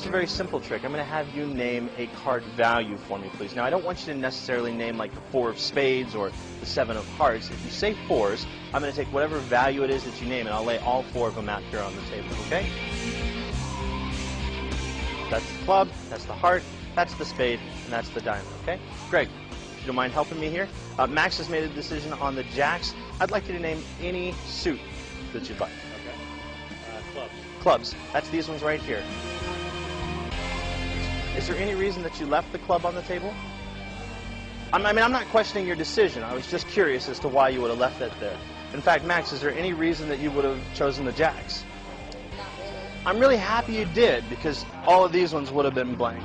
just a very simple trick. I'm going to have you name a card value for me, please. Now, I don't want you to necessarily name like the 4 of spades or the 7 of hearts. If you say 4s, I'm going to take whatever value it is that you name, and I'll lay all 4 of them out here on the table, okay? That's the club, that's the heart, that's the spade, and that's the diamond, okay? Greg, if you don't mind helping me here. Max has made a decision on the jacks. I'd like you to name any suit that you'd like. Okay. Clubs. Clubs. That's these ones right here. Is there any reason that you left the club on the table? I mean, I'm not questioning your decision. I was just curious as to why you would have left that there. In fact, Max, is there any reason that you would have chosen the jacks? Not really. I'm really happy you did, because all of these ones would have been blank.